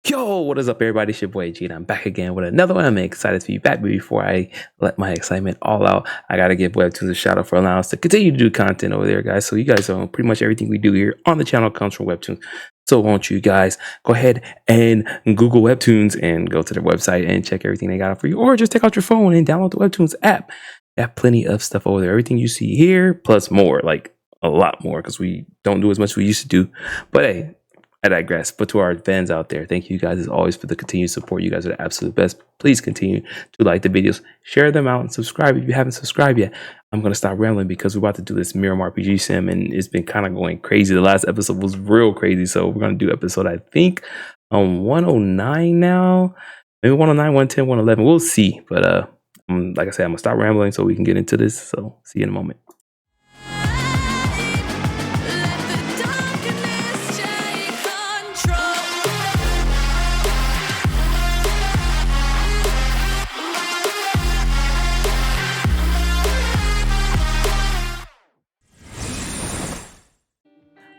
Yo, what is up, everybody? It's your boy G, and I'm back again with another one. I'm excited to be back, but before I let my excitement all out, I gotta give Web2 a shout out for allowing us to continue to do content over there, guys. So you guys know pretty much everything we do here on the channel comes from Webtoons. So won't you guys go ahead and Google Webtoons and go to their website and check everything they got for you, or just take out your phone and download the Webtoons app. They have plenty of stuff over there. Everything you see here, plus more, like a lot more, because we don't do as much as we used to do. But hey, I digress. But to our fans out there, thank you guys as always for the continued support. You guys are the absolute best. Please continue to like the videos, share them out, and subscribe if you haven't subscribed yet. I'm going to stop rambling because we're about to do this Murim RPG sim, and it's been kind of going crazy. The last episode was real crazy, so we're going to do episode, I think, on 109 now. Maybe 109, 110, 111. We'll see. But like I said, I'm going to stop rambling so we can get into this. So see you in a moment.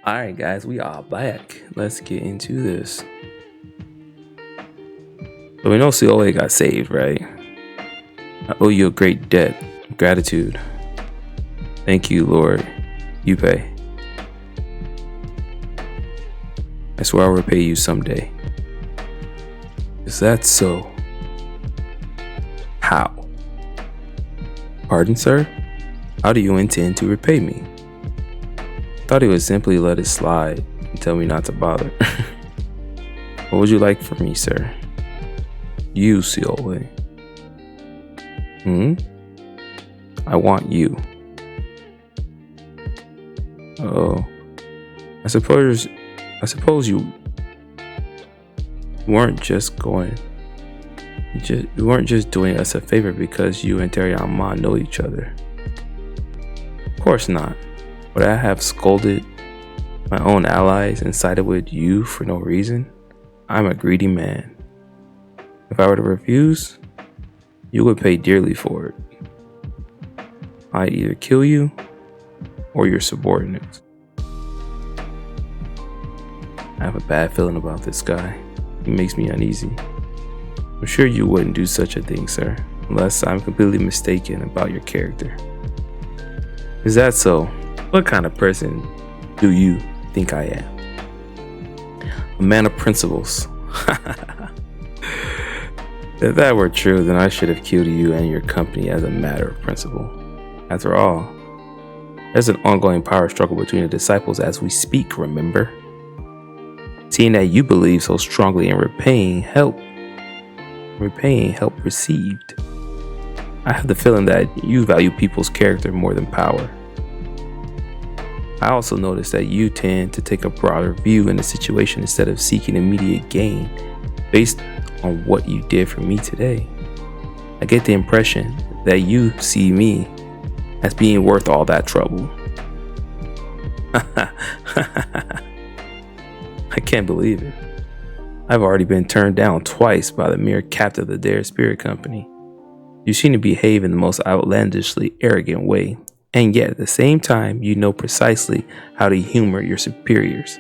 Alright guys, we are back. Let's get into this. So we know COA got saved, right? I owe you a great debt. Gratitude. Thank you, Lord. You pay. I swear I'll repay you someday. Is that so? How? Pardon, sir? How do you intend to repay me? Thought he would simply let it slide and tell me not to bother. What would you like from me, sir? You, COA. I want you. Oh, I suppose you weren't just doing us a favor because you and Teriyama know each other. Of course not. Would I have scolded my own allies and sided with you for no reason? I'm a greedy man. If I were to refuse, you would pay dearly for it. I'd either kill you or your subordinates. I have a bad feeling about this guy. He makes me uneasy. I'm sure you wouldn't do such a thing, sir, unless I'm completely mistaken about your character. Is that so? What kind of person do you think I am? A man of principles. If that were true, then I should have killed you and your company as a matter of principle. After all, there's an ongoing power struggle between the disciples as we speak, remember? Seeing that you believe so strongly in repaying help received, I have the feeling that you value people's character more than power. I also noticed that you tend to take a broader view in the situation instead of seeking immediate gain based on what you did for me today. I get the impression that you see me as being worth all that trouble. I can't believe it. I've already been turned down twice by the mere captain of the Dare Spirit Company. You seem to behave in the most outlandishly arrogant way. And yet, at the same time, you know precisely how to humor your superiors.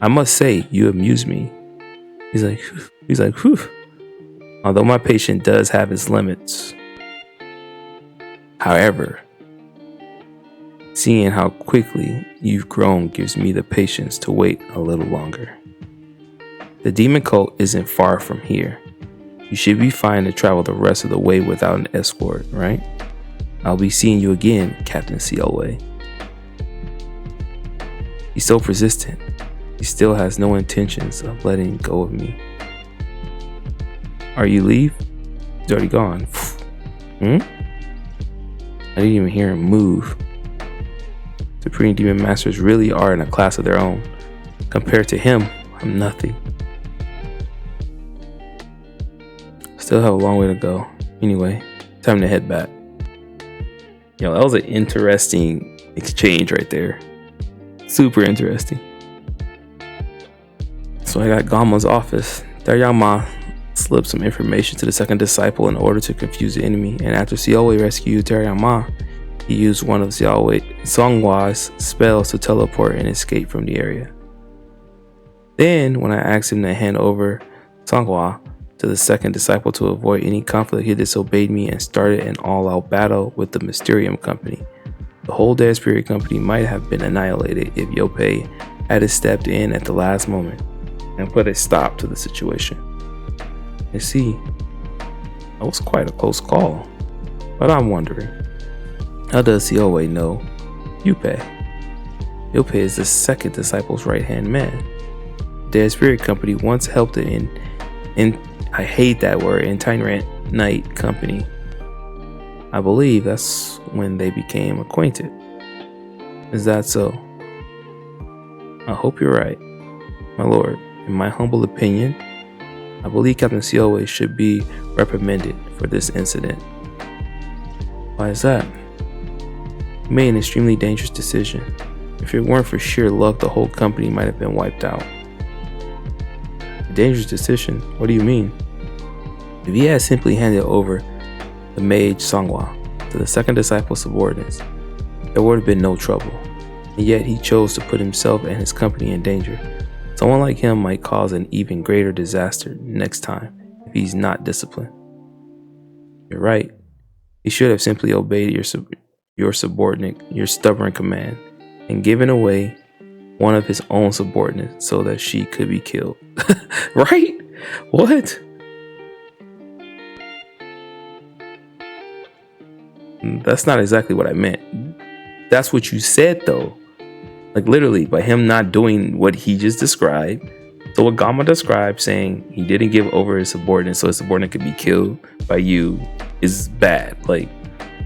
I must say, you amuse me. He's like, whew. Although my patience does have its limits. However, seeing how quickly you've grown gives me the patience to wait a little longer. The demon cult isn't far from here. You should be fine to travel the rest of the way without an escort, right? I'll be seeing you again, Captain COA. He's so persistent. He still has no intentions of letting go of me. Are you leave? He's already gone. I didn't even hear him move. Supreme Demon Masters really are in a class of their own. Compared to him, I'm nothing. Still have a long way to go. Anyway, time to head back. Yo, that was an interesting exchange right there. Super interesting. So I got Gamma's office. Teriyama slipped some information to the second disciple in order to confuse the enemy, and after COA rescued Teriyama, he used one of Songhwa's spells to teleport and escape from the area. Then, when I asked him to hand over Songhua, to the second disciple, to avoid any conflict, he disobeyed me and started an all-out battle with the Mysterium Company. The whole Dead Spirit Company might have been annihilated if Yoppei had stepped in at the last moment and put a stop to the situation. You see, that was quite a close call. But I'm wondering, how does Yoppei know Yoppei? Yoppei is the second disciple's right-hand man. The Dead Spirit Company once helped it in I hate that word, itinerant night company. I believe that's when they became acquainted. Is that so? I hope you're right, my lord. In my humble opinion, I believe Captain Sioe should be reprimanded for this incident. Why is that? He made an extremely dangerous decision. If it weren't for sheer luck, the whole company might have been wiped out. A dangerous decision? What do you mean? If he had simply handed over the mage Songhua to the second disciple's subordinates, there would have been no trouble. And yet he chose to put himself and his company in danger. Someone like him might cause an even greater disaster next time if he's not disciplined. You're right. He should have simply obeyed your subordinate, your stubborn command, and given away one of his own subordinates so that she could be killed. Right? What? That's not exactly what I meant. That's what you said, though. Like, literally, by him not doing what he just described. So what Gamma described, saying he didn't give over his subordinate so his subordinate could be killed by you, is bad. Like,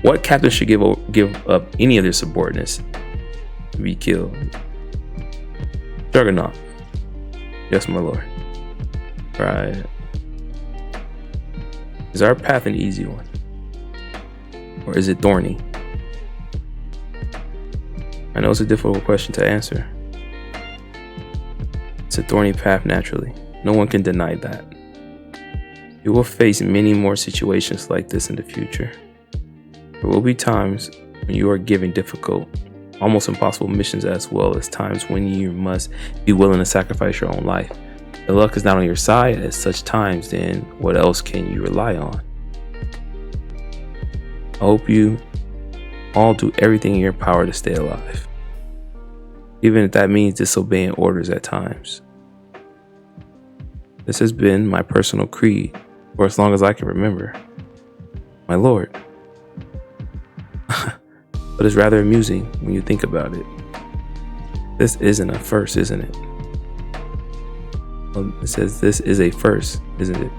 what captain should give up any of their subordinates to be killed? Juggernaut. Yes, my lord. Right. Is our path an easy one? Or is it thorny? I know it's a difficult question to answer. It's a thorny path naturally. No one can deny that. You will face many more situations like this in the future. There will be times when you are given difficult, almost impossible missions, as well as times when you must be willing to sacrifice your own life. The luck is not on your side at such times, then what else can you rely on? I hope you all do everything in your power to stay alive, even if that means disobeying orders at times. This has been my personal creed for as long as I can remember, my lord. But it's rather amusing when you think about it. This isn't a first, isn't it? Well, it says this is a first, isn't it?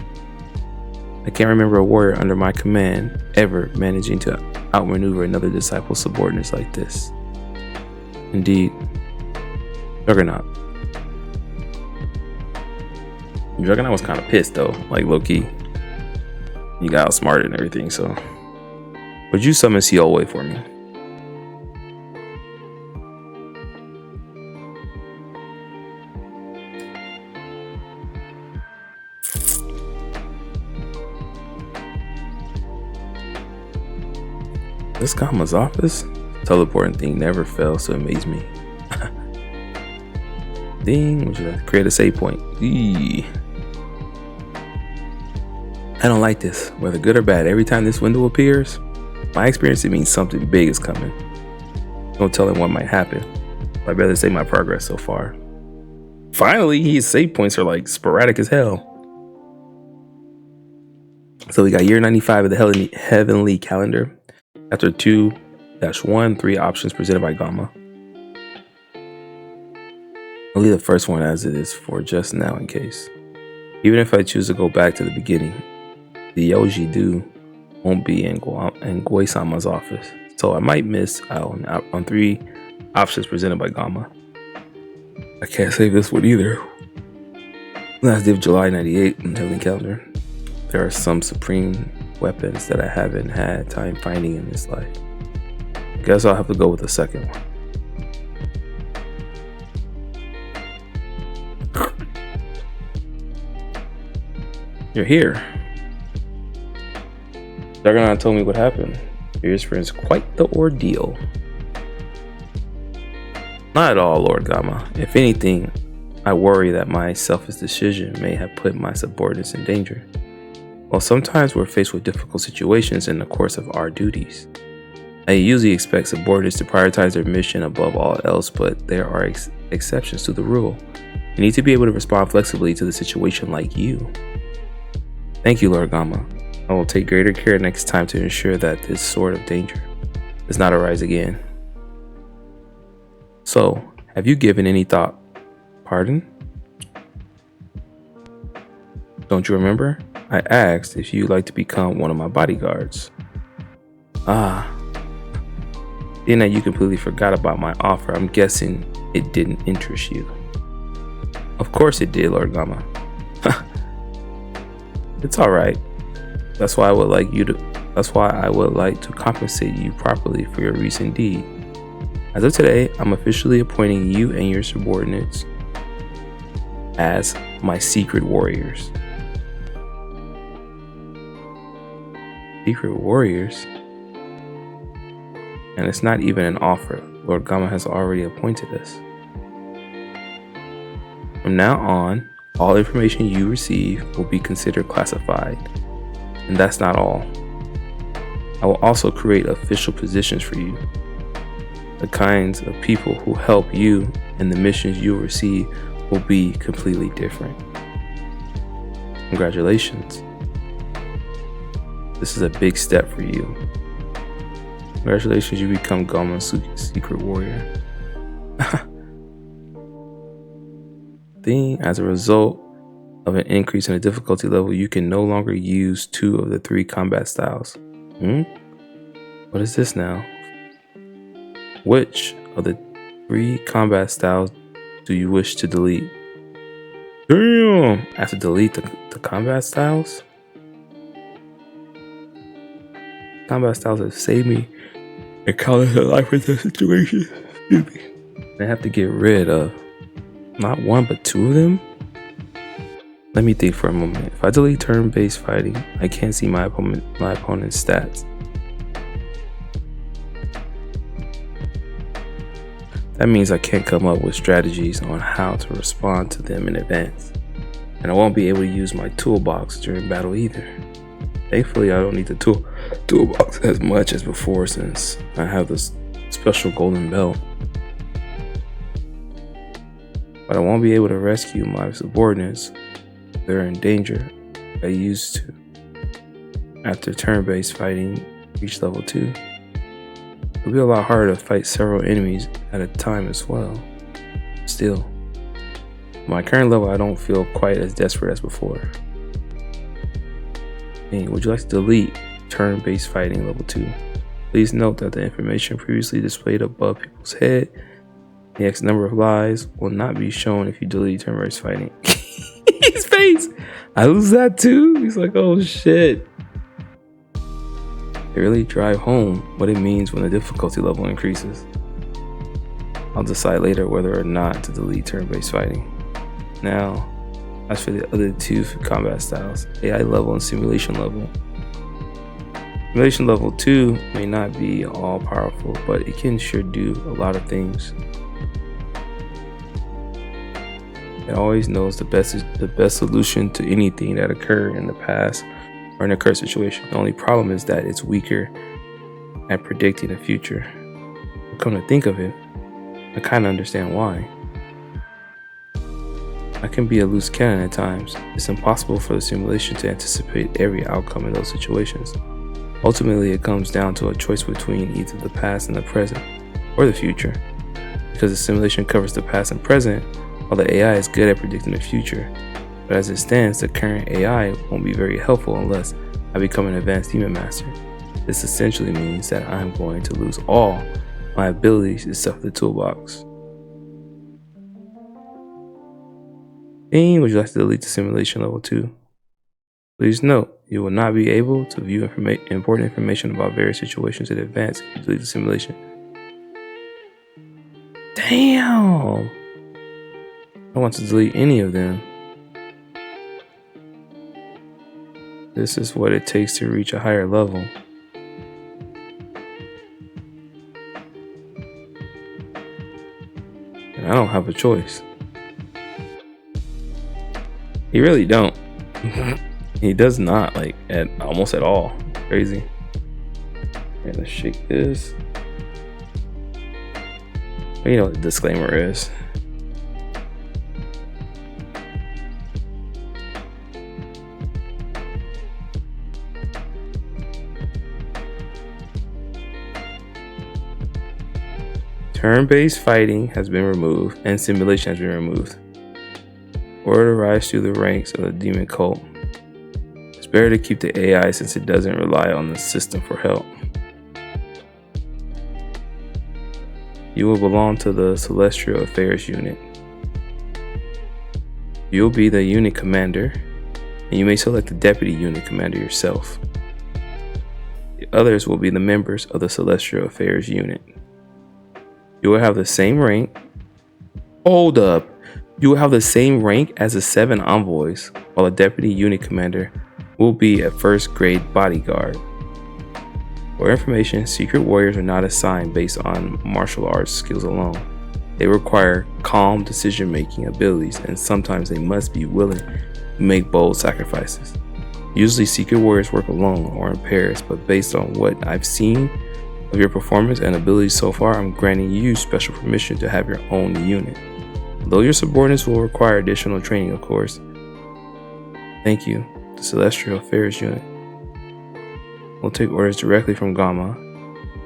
I can't remember a warrior under my command ever managing to outmaneuver another disciple's subordinates like this. Indeed, Juggernaut. Juggernaut was kind of pissed though, like low-key. You got outsmarted and everything, so. Would you summon Sioe for me? This Gamma's office? Teleporting thing never fails to amaze me. Ding, would you like to create a save point? Eee. I don't like this, whether good or bad. Every time this window appears, my experience, it means something big is coming. No telling what might happen. I'd rather say my progress so far. Finally, his save points are like sporadic as hell. So we got year 95 of the heavenly calendar. Chapter 2-1, 3 options presented by Gamma. I'll leave the first one as it is for just now in case. Even if I choose to go back to the beginning, the Yoji-Do won't be in Goi-sama's office, so I might miss out on 3 options presented by Gamma. I can't save this one either. Last day of July 98 in the heavenly calendar. There are some supreme weapons that I haven't had time finding in this life. Guess I'll have to go with the second one. You're here. Juggernaut told me what happened. You experienced quite the ordeal. Not at all, Lord Gamma. If anything, I worry that my selfish decision may have put my subordinates in danger. Well, sometimes we're faced with difficult situations in the course of our duties. I usually expect subordinates to prioritize their mission above all else, but there are exceptions to the rule. You need to be able to respond flexibly to the situation like you. Thank you, Lord Gamma. I will take greater care next time to ensure that this sort of danger does not arise again. So, have you given any thought? Pardon? Don't you remember? I asked if you'd like to become one of my bodyguards. Being that you completely forgot about my offer, I'm guessing it didn't interest you. Of course it did, Lord Gamma. It's alright. That's why I would like to compensate you properly for your recent deed. As of today, I'm officially appointing you and your subordinates as my secret warriors. Secret warriors? And it's not even an offer. Lord Gamma has already appointed us. From now on, all information you receive will be considered classified. And that's not all. I will also create official positions for you. The kinds of people who help you and the missions you'll receive will be completely different. Congratulations. This is a big step for you. Congratulations, you become Gamma's secret warrior. As a result of an increase in the difficulty level, you can no longer use 2 of the 3 combat styles. What is this now? Which of the 3 combat styles do you wish to delete? Damn! I have to delete the combat styles? Combat styles have saved me and counted her life in this situation. Excuse me. I have to get rid of not 1 but 2 of them? Let me think for a moment. If I delete turn-based fighting, I can't see my opponent's stats. That means I can't come up with strategies on how to respond to them in advance. And I won't be able to use my toolbox during battle either. Thankfully, I don't need the toolbox as much as before since I have this special golden belt. But I won't be able to rescue my subordinates. They're in danger. I used to. After turn-based fighting reach level 2. It'll be a lot harder to fight several enemies at a time as well. Still, at my current level, I don't feel quite as desperate as before. Hey, would you like to delete turn-based fighting level 2? Please note that the information previously displayed above people's head, the X number of lives, will not be shown if you delete turn-based fighting. His face! I lose that too? He's like, oh shit. They really drive home what it means when the difficulty level increases. I'll decide later whether or not to delete turn-based fighting. Now, as for the other 2 combat styles, AI level and simulation level. Simulation level 2 may not be all powerful, but it can sure do a lot of things. It always knows the best solution to anything that occurred in the past or in a current situation. The only problem is that it's weaker at predicting the future. But come to think of it, I kind of understand why. I can be a loose cannon at times. It's impossible for the simulation to anticipate every outcome in those situations. Ultimately, it comes down to a choice between either the past and the present, or the future. Because the simulation covers the past and present, while the AI is good at predicting the future. But as it stands, the current AI won't be very helpful unless I become an advanced demon master. This essentially means that I'm going to lose all my abilities except for the toolbox. Would you like to delete the simulation level 2? Please note, you will not be able to view important information about various situations in advance if you delete the simulation. Damn! I want to delete any of them. This is what it takes to reach a higher level. And I don't have a choice. He really don't. He does not, like, at almost at all. Crazy. Okay, let's shake this. You know what the disclaimer is. Turn-based fighting has been removed and simulation has been removed. Or to rise through the ranks of the demon cult. It's better to keep the AI since it doesn't rely on the system for help. You will belong to the Celestial Affairs Unit. You'll be the unit commander, and you may select the deputy unit commander yourself. The others will be the members of the Celestial Affairs Unit. You will have the same rank. Hold up. You will have the same rank as the 7 envoys, while the deputy unit commander will be a first grade bodyguard. For information, secret warriors are not assigned based on martial arts skills alone. They require calm decision-making abilities, and sometimes they must be willing to make bold sacrifices. Usually secret warriors work alone or in pairs, but based on what I've seen of your performance and abilities so far, I'm granting you special permission to have your own unit. Though your subordinates will require additional training, of course. Thank you, the Celestial Affairs Unit. We'll take orders directly from Gamma,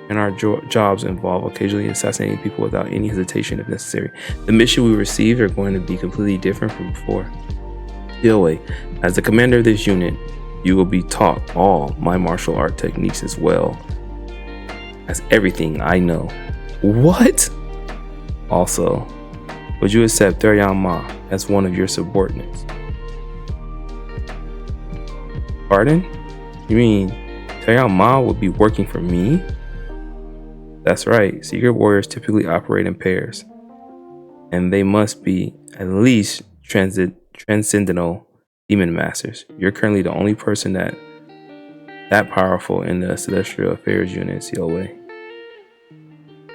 and our jobs involve occasionally assassinating people without any hesitation if necessary. The mission we received are going to be completely different from before. DOA, as the commander of this unit, you will be taught all my martial art techniques as well as everything I know. What? Also, would you accept Teryan Ma as one of your subordinates? Pardon? You mean Teryan Ma would be working for me? That's right, secret warriors typically operate in pairs, and they must be at least transcendental demon masters. You're currently the only person that powerful in the Celestial Affairs Unit, COA.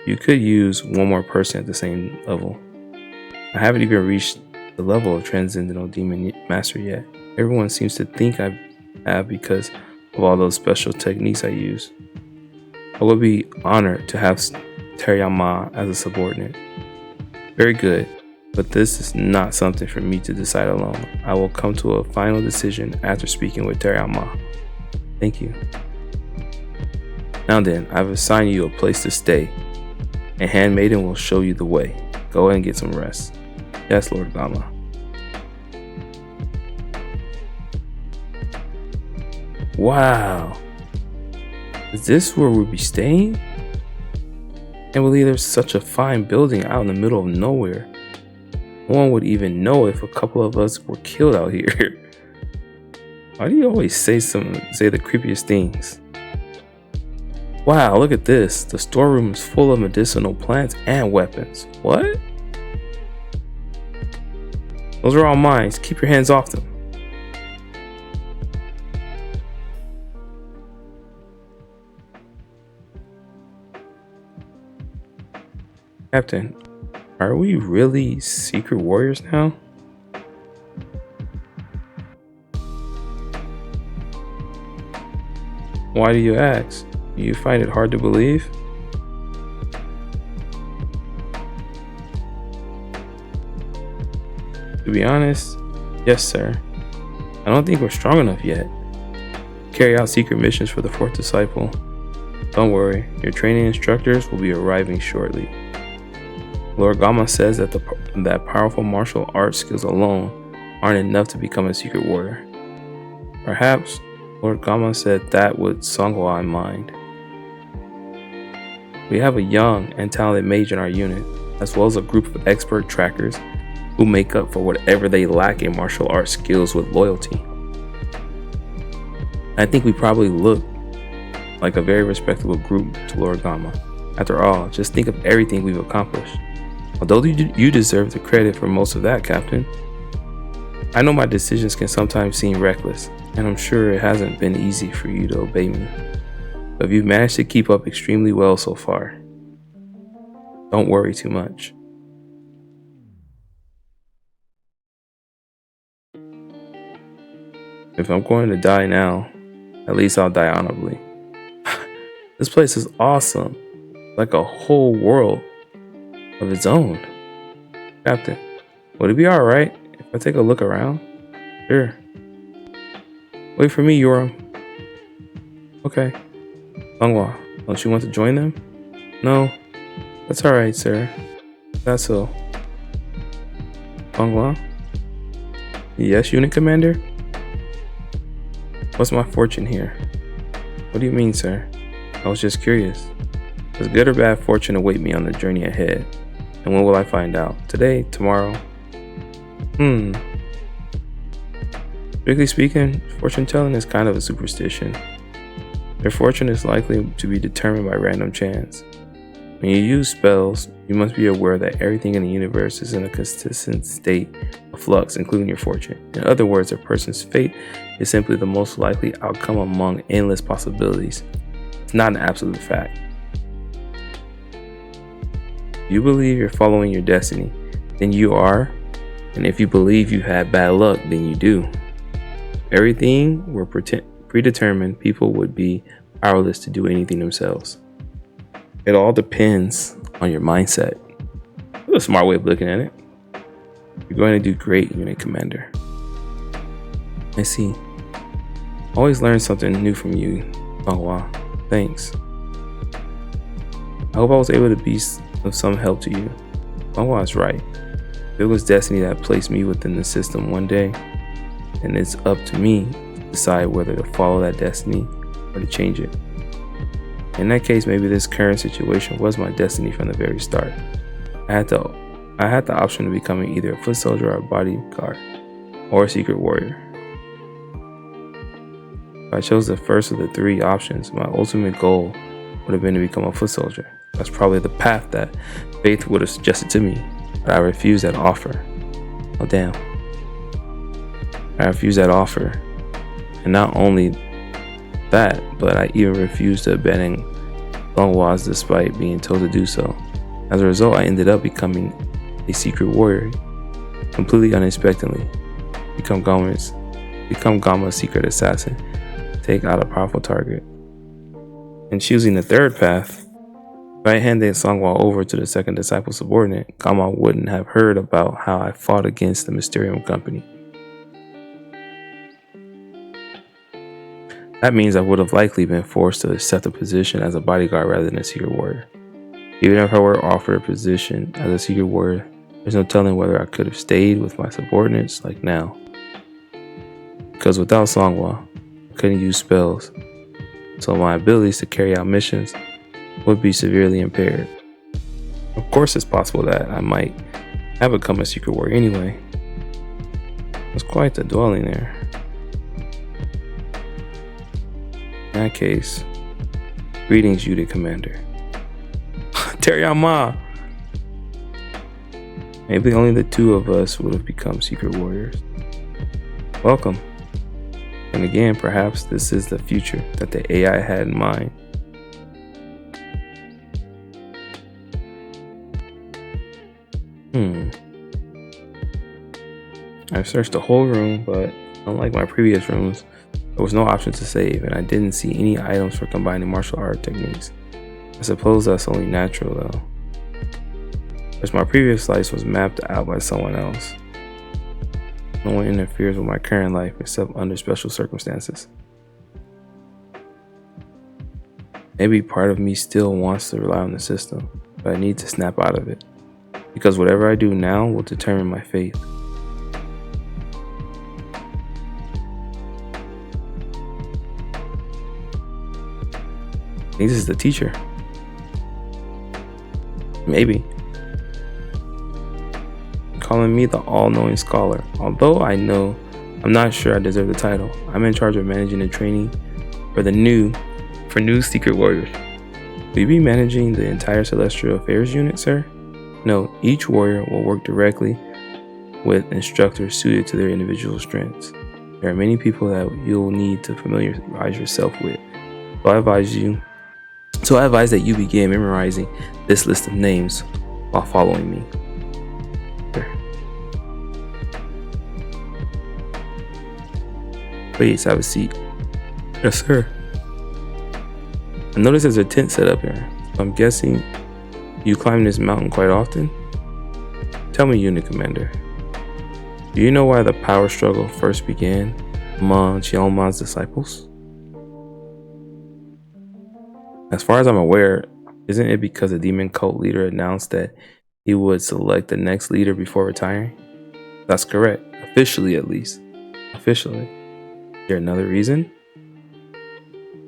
You could use one more person at the same level. I haven't even reached the level of Transcendental Demon Master yet. Everyone seems to think I have because of all those special techniques I use. I would be honored to have Teryan Ma as a subordinate. Very good, but this is not something for me to decide alone. I will come to a final decision after speaking with Teryan Ma. Thank you. Now then, I've assigned you a place to stay, and Handmaiden will show you the way. Go ahead and get some rest. Yes, Lord Gamma. Wow. Is this where we'll be staying? I can't believe there's such a fine building out in the middle of nowhere. No one would even know if a couple of us were killed out here. Why do you always say the creepiest things? Wow, look at this. The storeroom is full of medicinal plants and weapons. What? Those are all mine. Keep your hands off them. Captain, are we really secret warriors now? Why do you ask? Do you find it hard to believe? To be honest, yes, sir. I don't think we're strong enough yet. Carry out secret missions for the 4th Disciple. Don't worry, your training instructors will be arriving shortly. Lord Gamma says that that powerful martial arts skills alone aren't enough to become a secret warrior. Perhaps Lord Gamma said that with Songhua in mind. We have a young and talented mage in our unit, as well as a group of expert trackers who make up for whatever they lack in martial arts skills with loyalty. I think we probably look like a very respectable group to Lord Gamma. After all, just think of everything we've accomplished. Although you deserve the credit for most of that, Captain. I know my decisions can sometimes seem reckless, and I'm sure it hasn't been easy for you to obey me. But you've managed to keep up extremely well so far. Don't worry too much. If I'm going to die now, at least I'll die honorably. This place is awesome. Like a whole world of its own. Captain, would it be alright if I take a look around? Sure. Wait for me, Yoram. Okay. Longhua, don't you want to join them? No. That's alright, sir. That's so. Longhua? Yes, unit commander? What's my fortune here? What do you mean, sir? I was just curious. Does good or bad fortune await me on the journey ahead? And when will I find out? Today? Tomorrow? Strictly speaking, fortune telling is kind of a superstition. Your fortune is likely to be determined by random chance. When you use spells, you must be aware that everything in the universe is in a consistent state of flux, including your fortune. In other words, a person's fate is simply the most likely outcome among endless possibilities. It's not an absolute fact. If you believe you're following your destiny, then you are. And if you believe you had bad luck, then you do. If everything were predetermined, people would be powerless to do anything themselves. It all depends on your mindset. That's a smart way of looking at it. You're going to do great, unit commander. I see. Always learn something new from you. Oh wow, thanks. I hope I was able to be of some help to you. Oh wow is right. It was destiny that placed me within the system one day, and it's up to me to decide whether to follow that destiny or to change it. In that case, maybe this current situation was my destiny from the very start. I had the option of becoming either a foot soldier or a bodyguard, or a secret warrior. If I chose the first of the three options, my ultimate goal would have been to become a foot soldier. That's probably the path that Faith would have suggested to me, but I refused that offer. Oh damn. I refused that offer. And not only that, but I even refused to abandon Longwas despite being told to do so. As a result, I ended up becoming a secret warrior, completely unexpectedly. Become Gama's secret assassin, take out a powerful target. In choosing the third path, if I handed Songwa over to the second disciple subordinate, Gama wouldn't have heard about how I fought against the Mysterium Company. That means I would have likely been forced to accept a position as a bodyguard rather than a secret warrior. Even if I were offered a position as a secret warrior, there's no telling whether I could have stayed with my subordinates like now. Because without Songwa, I couldn't use spells, so my abilities to carry out missions would be severely impaired. Of course, it's possible that I might have become a secret warrior anyway. It's quite the dwelling there. In that case, greetings, unit commander. Teriyama! Maybe only the two of us would have become secret warriors. Welcome. And again, perhaps this is the future that the AI had in mind. I've searched the whole room, but unlike my previous rooms, there was no option to save, and I didn't see any items for combining martial art techniques. I suppose that's only natural though, as my previous life was mapped out by someone else. No one interferes with my current life except under special circumstances. Maybe part of me still wants to rely on the system, but I need to snap out of it, because whatever I do now will determine my fate. I think this is the teacher. Maybe. Calling me the all-knowing scholar. Although I'm not sure I deserve the title. I'm in charge of managing the training for new secret warriors. Will you be managing the entire Celestial Affairs unit, sir? No, each warrior will work directly with instructors suited to their individual strengths. There are many people that you'll need to familiarize yourself with. So I advise that you begin memorizing this list of names while following me. Please have a seat. Yes, sir. I notice there's a tent set up here. I'm guessing you climb this mountain quite often? Tell me, Unit Commander, do you know why the power struggle first began among Xiaoman's disciples? As far as I'm aware, isn't it because the demon cult leader announced that he would select the next leader before retiring? That's correct, officially at least. Officially. Is there another reason?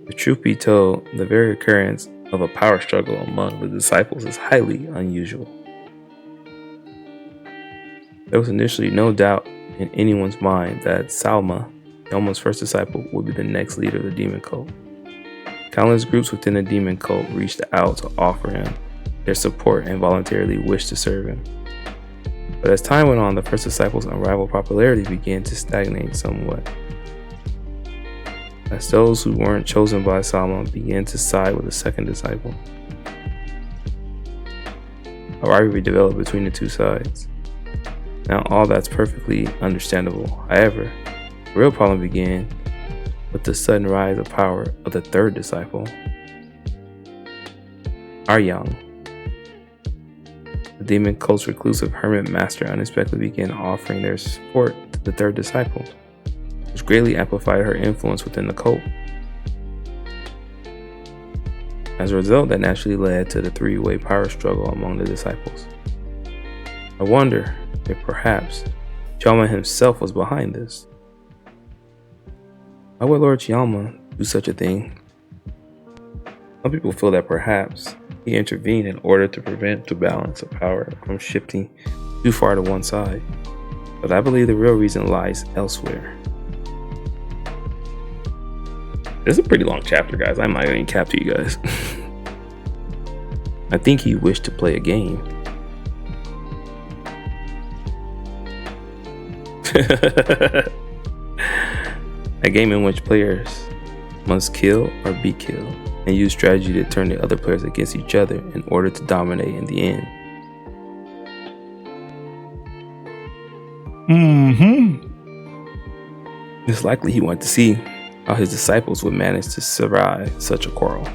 The truth be told, the very occurrence of a power struggle among the disciples is highly unusual. There was initially no doubt in anyone's mind that Salma, Xiaoman's first disciple, would be the next leader of the demon cult. Countless groups within the demon cult reached out to offer him their support and voluntarily wished to serve him. But as time went on, the first disciple's unrivaled popularity began to stagnate somewhat, as those who weren't chosen by Salma began to side with the second disciple. A rivalry developed between the two sides. Now all that's perfectly understandable. However, the real problem began with the sudden rise of power of the third disciple, Aryang. The demon cult's reclusive hermit master unexpectedly began offering their support to the third disciple, which greatly amplified her influence within the cult. As a result, that naturally led to the three-way power struggle among the disciples. I wonder if perhaps Xiaoman himself was behind this. Why would Lord Xiaoman do such a thing? Some people feel that perhaps he intervened in order to prevent the balance of power from shifting too far to one side, but I believe the real reason lies elsewhere. This is a pretty long chapter, guys. I'm not going to cap to you guys. I think he wished to play a game. A game in which players must kill or be killed, and use strategy to turn the other players against each other in order to dominate in the end. It's likely he wanted to see how his disciples would manage to survive such a quarrel.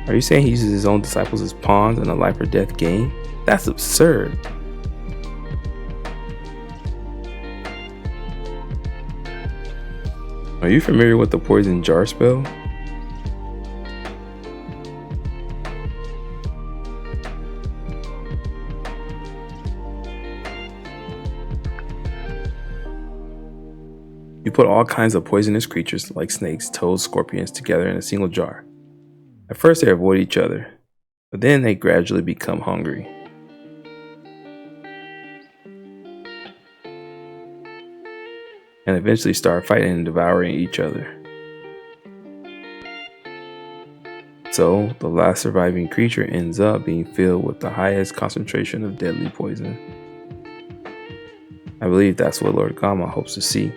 Are you saying he uses his own disciples as pawns in a life or death game? That's absurd. Are you familiar with the poison jar spell? You put all kinds of poisonous creatures like snakes, toads, scorpions together in a single jar. At first they avoid each other, but then they gradually become hungry. And eventually start fighting and devouring each other. So the last surviving creature ends up being filled with the highest concentration of deadly poison. I believe that's what Lord Gama hopes to see.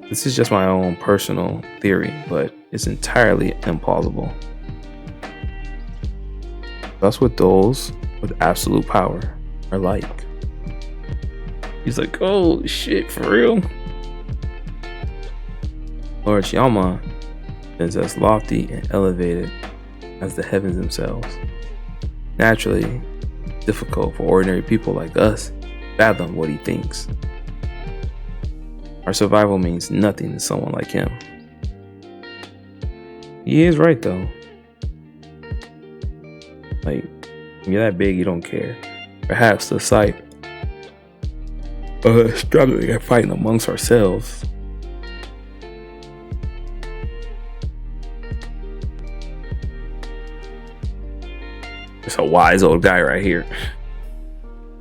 This is just my own personal theory, but it's entirely implausible. That's what those with absolute power are like. He's like, oh shit, for real? Lord Xiaoman is as lofty and elevated as the heavens themselves. Naturally, difficult for ordinary people like us to fathom what he thinks. Our survival means nothing to someone like him. He is right though. Like, when you're that big, you don't care. Perhaps the sight of us struggling and fighting amongst ourselves it's a wise old guy right here.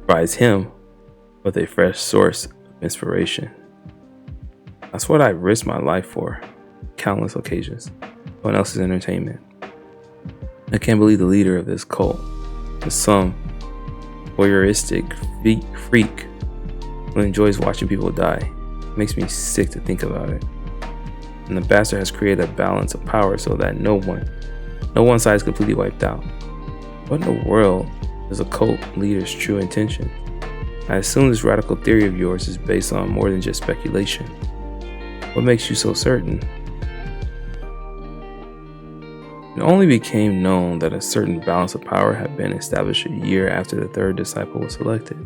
Provides him with a fresh source of inspiration. That's what I risked my life for, countless occasions. Someone else's entertainment. I can't believe the leader of this cult is some voyeuristic freak who enjoys watching people die. It makes me sick to think about it. And the bastard has created a balance of power so that no one side is completely wiped out. What in the world is a cult leader's true intention? I assume this radical theory of yours is based on more than just speculation. What makes you so certain? It only became known that a certain balance of power had been established a year after the third disciple was selected.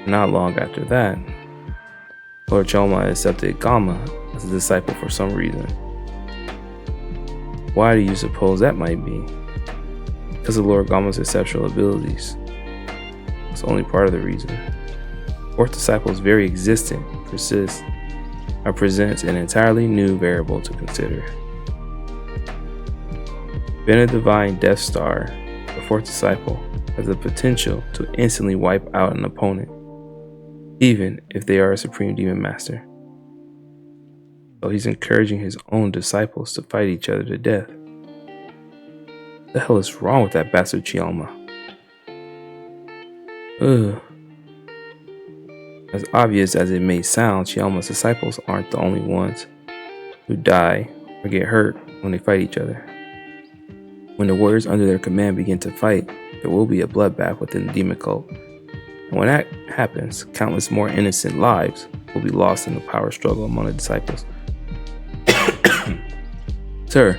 Not long after that, Lord Choma accepted Gamma as a disciple for some reason. Why do you suppose that might be? Because of Lord Gamma's exceptional abilities. It's only part of the reason. Fourth disciple's very existence presents an entirely new variable to consider. Being a divine Death Star, the fourth disciple has the potential to instantly wipe out an opponent, even if they are a supreme demon master. So he's encouraging his own disciples to fight each other to death. What the hell is wrong with that bastard Chioma? Ugh. As obvious as it may sound, Chioma's disciples aren't the only ones who die or get hurt when they fight each other. When the warriors under their command begin to fight, there will be a bloodbath within the demon cult. And when that happens, countless more innocent lives will be lost in the power struggle among the disciples. Sir,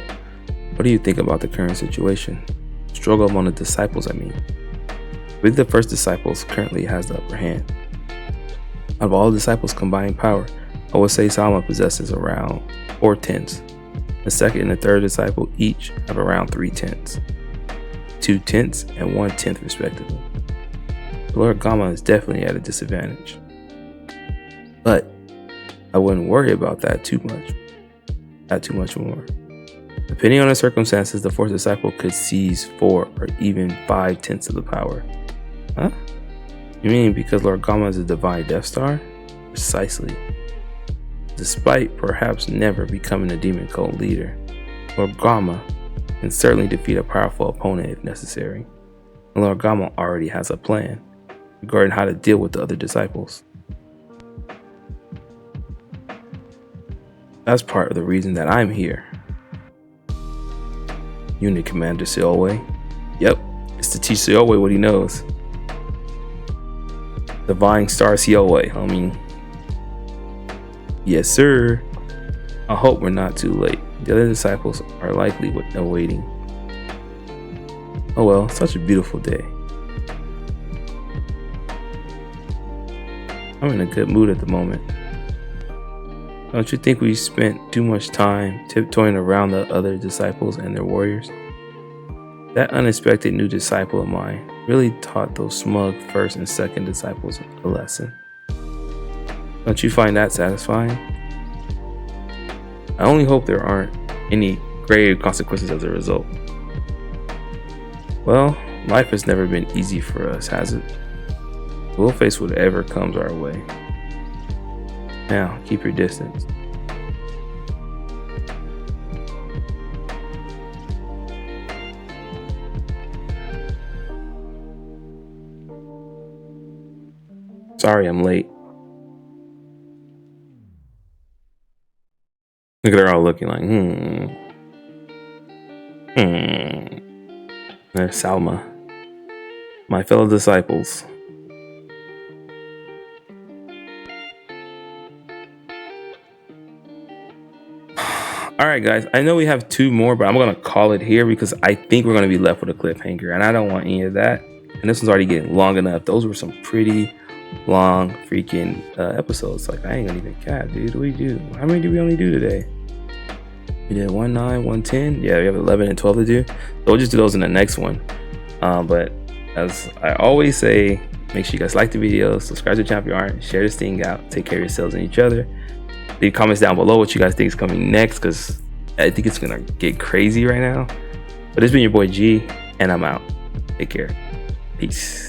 what do you think about the current situation? Struggle among the disciples, I mean. I believe the first disciples currently has the upper hand. Out of all disciples combined power, I would say Salma possesses around 4/10. The second and the third disciple each have around 3/10, 2/10 and 1/10 respectively. Lord Gamma is definitely at a disadvantage. But I wouldn't worry about that too much. Not too much more. Depending on the circumstances, the fourth disciple could seize 4 or even 5/10 of the power. Huh? You mean because Lord Gamma is a divine Death Star? Precisely. Despite perhaps never becoming a demon cult leader, Lord Gamma can certainly defeat a powerful opponent if necessary. And Lord Gamma already has a plan regarding how to deal with the other disciples. That's part of the reason that I'm here. Unit Commander Seolway. Yep, it's to teach Seolway what he knows. Divine Star Seolway, homie. Yes, sir. I hope we're not too late. The other disciples are likely awaiting. Oh well, such a beautiful day. I'm in a good mood at the moment. Don't you think we spent too much time tiptoeing around the other disciples and their warriors? That unexpected new disciple of mine really taught those smug first and second disciples a lesson. Don't you find that satisfying? I only hope there aren't any grave consequences as a result. Well, life has never been easy for us, has it? We'll face whatever comes our way. Now, keep your distance. Sorry I'm late. Look at her all looking like, There's Salma, my fellow disciples. Alright guys, I know we have 2 more, but I'm going to call it here because I think we're going to be left with a cliffhanger and I don't want any of that. And this one's already getting long enough. Those were some pretty long freaking episodes. Like, I ain't gonna even cap, dude. What do we do? How many do we only do today? We did 109, 110. Yeah, we have 11 and 12 to do. So we'll just do those in the next one. But as I always say, make sure you guys like the video, subscribe to the channel if you aren't, share this thing out, take care of yourselves and each other. Leave comments down below what you guys think is coming next, because I think it's gonna get crazy right now. But it's been your boy G, and I'm out. Take care. Peace.